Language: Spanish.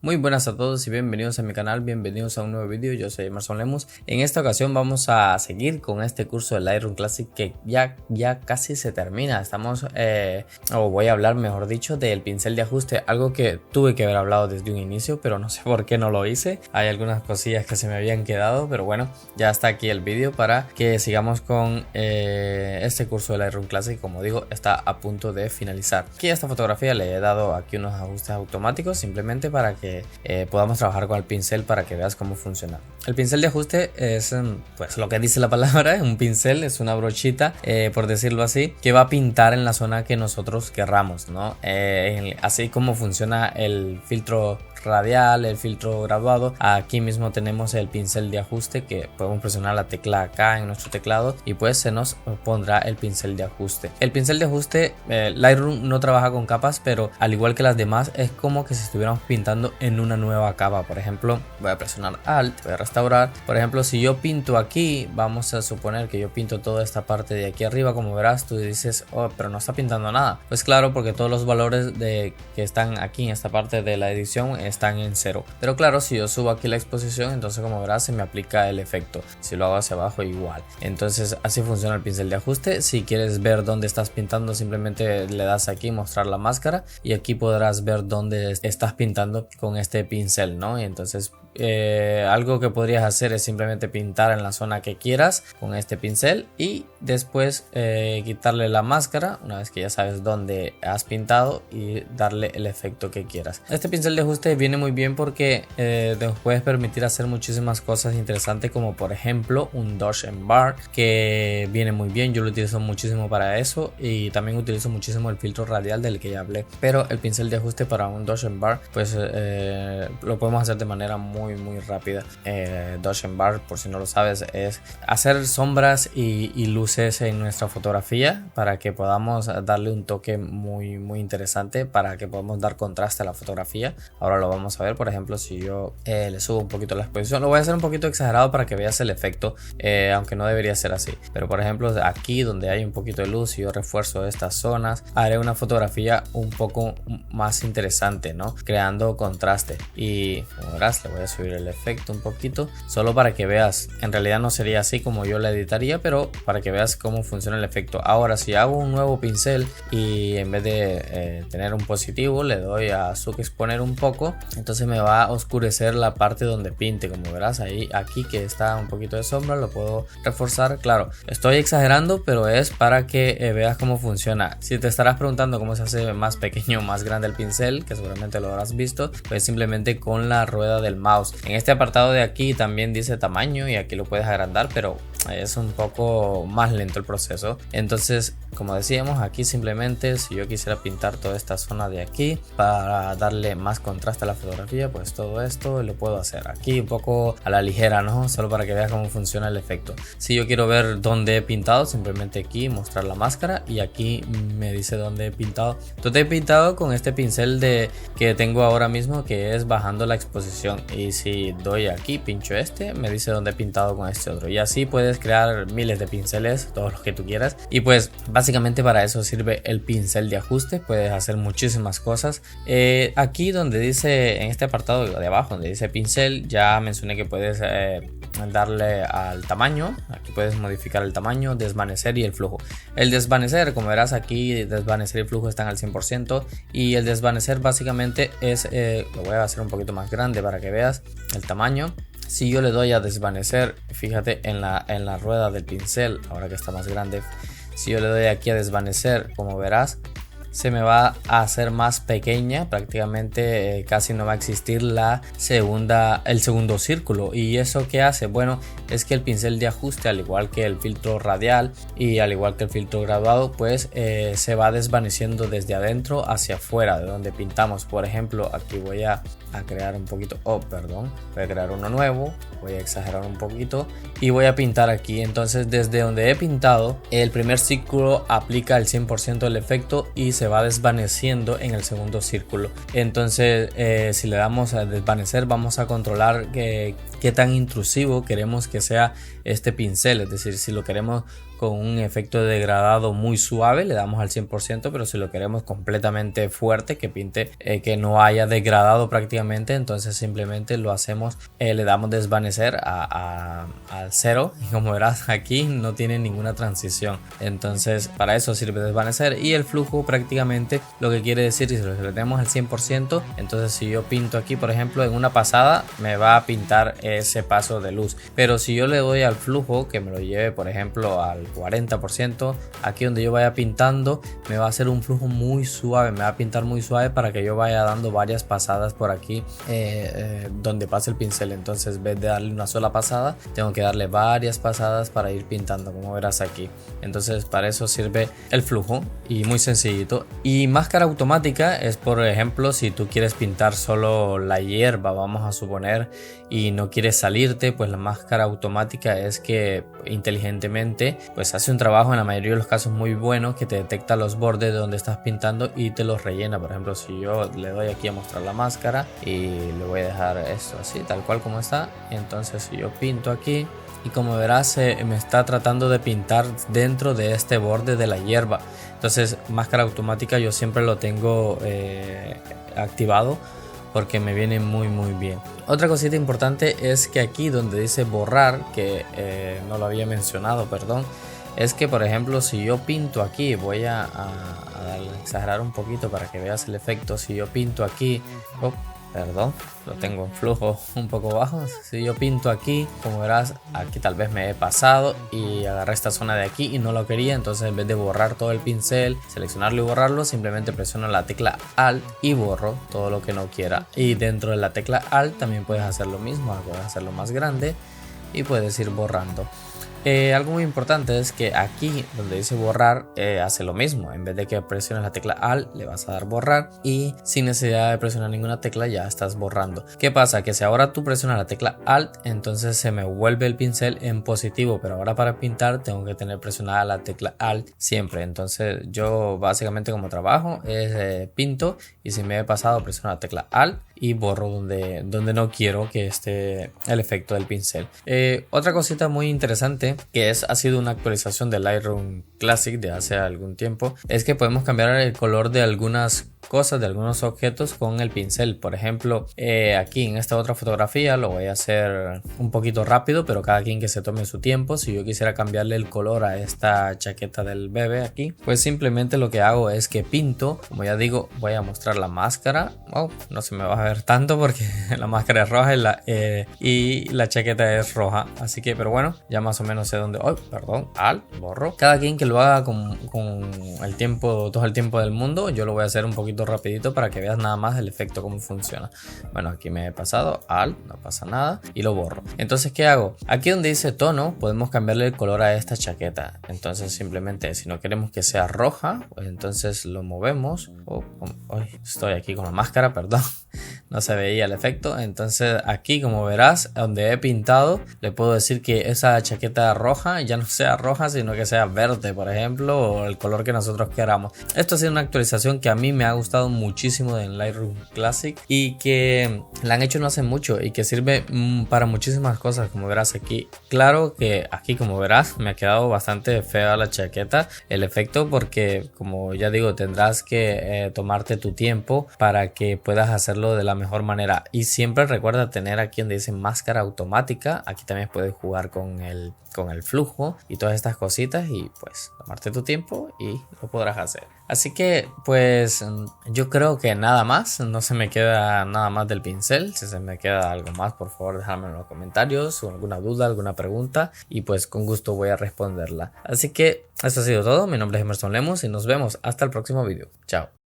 Muy buenas a todos y bienvenidos a mi canal, bienvenidos a un nuevo vídeo. Yo soy Emerson Lemus. En esta ocasión vamos a seguir con este curso de Lightroom Classic que ya casi se termina. Voy a hablar, mejor dicho, del pincel de ajuste, algo que tuve que haber hablado desde un inicio, pero no sé por qué no lo hice. Hay algunas cosillas que se me habían quedado, pero bueno, ya está aquí el vídeo para que sigamos con este curso de Lightroom Classic. Como digo, está a punto de finalizar. Aquí a esta fotografía le he dado aquí unos ajustes automáticos simplemente para que podamos trabajar con el pincel para que veas cómo funciona. El pincel de ajuste es pues lo que dice la palabra, un pincel, es una brochita, por decirlo así, que va a pintar en la zona que nosotros querramos, ¿no? Así como funciona el filtro radial, el filtro graduado. Aquí mismo tenemos el pincel de ajuste que podemos presionar la tecla acá en nuestro teclado y pues se nos pondrá el pincel de ajuste. El pincel de ajuste, Lightroom no trabaja con capas, pero al igual que las demás es como que si estuviéramos pintando en una nueva capa. Por ejemplo, voy a presionar Alt, voy a restaurar. Por ejemplo, si yo pinto aquí, vamos a suponer que yo pinto toda esta parte de aquí arriba, como verás, tú dices, oh, pero no está pintando nada. Pues claro, porque todos los valores que están aquí en esta parte de la edición están en 0, pero claro, si yo subo aquí la exposición, entonces como verás se me aplica el efecto. Si lo hago hacia abajo, igual. Entonces así funciona el pincel de ajuste. Si quieres ver dónde estás pintando, simplemente le das aquí mostrar la máscara y aquí podrás ver dónde estás pintando con este pincel, ¿no? Y entonces algo que podrías hacer es simplemente pintar en la zona que quieras con este pincel y después quitarle la máscara una vez que ya sabes dónde has pintado y darle el efecto que quieras. Este pincel de ajuste viene muy bien porque te puedes permitir hacer muchísimas cosas interesantes, como por ejemplo un Dodge and Bar, que viene muy bien. Yo lo utilizo muchísimo para eso y también utilizo muchísimo el filtro radial del que ya hablé, pero el pincel de ajuste para un Dodge and Bar pues lo podemos hacer de manera muy rápida. Dodge and Bar, por si no lo sabes, es hacer sombras y luces en nuestra fotografía para que podamos darle un toque muy interesante, para que podamos dar contraste a la fotografía. Ahora lo vamos a ver. Por ejemplo, si yo le subo un poquito la exposición, lo voy a hacer un poquito exagerado para que veas el efecto, aunque no debería ser así, pero por ejemplo aquí donde hay un poquito de luz, si yo refuerzo estas zonas, haré una fotografía un poco más interesante, ¿no? Creando contraste. Y como verás, le voy a subir el efecto un poquito solo para que veas. En realidad no sería así como yo la editaría, pero para que veas cómo funciona el efecto. Ahora si hago un nuevo pincel y en vez de tener un positivo le doy a subexponer un poco, entonces me va a oscurecer la parte donde pinte. Como verás ahí, aquí que está un poquito de sombra, lo puedo reforzar. Claro, estoy exagerando, pero es para que veas cómo funciona. Si te estarás preguntando cómo se hace más pequeño o más grande el pincel, que seguramente lo habrás visto, pues simplemente con la rueda del mouse. En este apartado de aquí también dice tamaño y aquí lo puedes agrandar, pero es un poco más lento el proceso. Entonces, como decíamos, aquí simplemente si yo quisiera pintar toda esta zona de aquí para darle más contraste a la fotografía, pues todo esto lo puedo hacer aquí un poco a la ligera, ¿no? Solo para que veas cómo funciona el efecto. Si yo quiero ver dónde he pintado, simplemente aquí mostrar la máscara y aquí me dice dónde he pintado. Entonces he pintado con este pincel que tengo ahora mismo, que es bajando la exposición, y si doy aquí, pincho me dice dónde he pintado con este otro, y así puedes crear miles de pinceles, todos los que tú quieras. Y pues básicamente para eso sirve el pincel de ajuste. Puedes hacer muchísimas cosas. Aquí donde dice, en este apartado de abajo donde dice pincel, ya mencioné que puedes darle al tamaño. Aquí puedes modificar el tamaño, desvanecer y el flujo. El desvanecer, como verás aquí, desvanecer y flujo están al 100%, y el desvanecer básicamente es, lo voy a hacer un poquito más grande para que veas el tamaño. Si yo le doy a desvanecer, fíjate en la rueda del pincel, ahora que está más grande, si yo le doy aquí a desvanecer, como verás, se me va a hacer más pequeña, prácticamente casi no va a existir el segundo círculo. ¿Y eso qué hace? Bueno, es que el pincel de ajuste, al igual que el filtro radial y al igual que el filtro graduado, pues se va desvaneciendo desde adentro hacia afuera de donde pintamos. Por ejemplo, aquí voy a crear un poquito, voy a crear uno nuevo, voy a exagerar un poquito y voy a pintar aquí. Entonces desde donde he pintado, el primer círculo aplica el 100% del efecto y se va desvaneciendo en el segundo círculo. Entonces si le damos a desvanecer, vamos a controlar qué tan intrusivo queremos que sea este pincel, es decir, si lo queremos con un efecto de degradado muy suave le damos al 100%, pero si lo queremos completamente fuerte, que pinte que no haya degradado prácticamente, entonces simplemente lo hacemos, le damos desvanecer al 0 y como verás aquí no tiene ninguna transición. Entonces para eso sirve desvanecer. Y el flujo prácticamente lo que quiere decir, si lo tenemos al 100%, entonces si yo pinto aquí por ejemplo en una pasada me va a pintar ese paso de luz, pero si yo le doy al flujo que me lo lleve por ejemplo al 40%, aquí donde yo vaya pintando me va a hacer un flujo muy suave, me va a pintar muy suave para que yo vaya dando varias pasadas por aquí donde pase el pincel. Entonces en vez de darle una sola pasada tengo que darle varias pasadas para ir pintando, como verás aquí. Entonces para eso sirve el flujo y muy sencillito. Y máscara automática es por ejemplo si tú quieres pintar solo la hierba, vamos a suponer, y no quieres salirte, pues la máscara automática es que inteligentemente pues hace un trabajo en la mayoría de los casos muy bueno, que te detecta los bordes de donde estás pintando y te los rellena. Por ejemplo, si yo le doy aquí a mostrar la máscara y le voy a dejar esto así tal cual como está, entonces si yo pinto aquí y como verás me está tratando de pintar dentro de este borde de la hierba. Entonces máscara automática yo siempre lo tengo activado porque me viene muy bien. Otra cosita importante es que aquí donde dice borrar, que no lo había mencionado, perdón, es que por ejemplo si yo pinto aquí, voy a exagerar un poquito para que veas el efecto. Si yo pinto aquí, perdón, lo tengo en flujo un poco bajo. Si yo pinto aquí, como verás, aquí tal vez me he pasado y agarré esta zona de aquí y no lo quería. Entonces en vez de borrar todo el pincel, seleccionarlo y borrarlo, simplemente presiono la tecla Alt y borro todo lo que no quiera. Y dentro de la tecla Alt también puedes hacer lo mismo, puedes hacerlo más grande y puedes ir borrando. Algo muy importante es que aquí donde dice borrar hace lo mismo. En vez de que presiones la tecla Alt le vas a dar borrar y sin necesidad de presionar ninguna tecla ya estás borrando. ¿Qué pasa? Que si ahora tú presionas la tecla Alt, entonces se me vuelve el pincel en positivo, pero ahora para pintar tengo que tener presionada la tecla Alt siempre. Entonces yo básicamente como trabajo es pinto y si me he pasado presiono la tecla Alt y borro donde no quiero que esté el efecto del pincel. Otra cosita muy interesante que ha sido una actualización del Lightroom Classic de hace algún tiempo, es que podemos cambiar el color de algunas cosas, de algunos objetos con el pincel. Por ejemplo, aquí en esta otra fotografía lo voy a hacer un poquito rápido, pero cada quien que se tome su tiempo. Si yo quisiera cambiarle el color a esta chaqueta del bebé aquí, pues simplemente lo que hago es que pinto. Como ya digo, voy a mostrar la máscara. No se me va a ver tanto porque la máscara es roja y la chaqueta es roja, así que, pero bueno, ya más o menos sé dónde. Borro. Cada quien que lo haga con el tiempo, todo el tiempo del mundo. Yo lo voy a hacer un poquito rapidito para que veas nada más el efecto, cómo funciona. Bueno, aquí me he pasado no pasa nada y lo borro. Entonces, ¿qué hago? Aquí donde dice tono podemos cambiarle el color a esta chaqueta. Entonces simplemente si no queremos que sea roja, pues entonces lo movemos. Estoy aquí con la máscara, perdón, no se veía el efecto. Entonces aquí, como verás, donde he pintado, le puedo decir que esa chaqueta roja ya no sea roja, sino que sea verde, por ejemplo, o el color que nosotros queramos. Esto ha sido una actualización que a mí me ha gustado muchísimo en Lightroom Classic y que la han hecho no hace mucho y que sirve para muchísimas cosas, como verás aquí. Claro que aquí, como verás, me ha quedado bastante fea la chaqueta, el efecto, porque como ya digo, tendrás que tomarte tu tiempo para que puedas hacerlo de la mejor manera. Y siempre recuerda tener aquí donde dice máscara automática. Aquí también puedes jugar con el flujo y todas estas cositas y pues tomarte tu tiempo y lo podrás hacer. Así que pues yo creo que nada más, no se me queda nada más del pincel. Si se me queda algo más, por favor déjame en los comentarios, o alguna duda, alguna pregunta, y pues con gusto voy a responderla. Así que eso ha sido todo. Mi nombre es Emerson Lemus y nos vemos hasta el próximo video. Chao.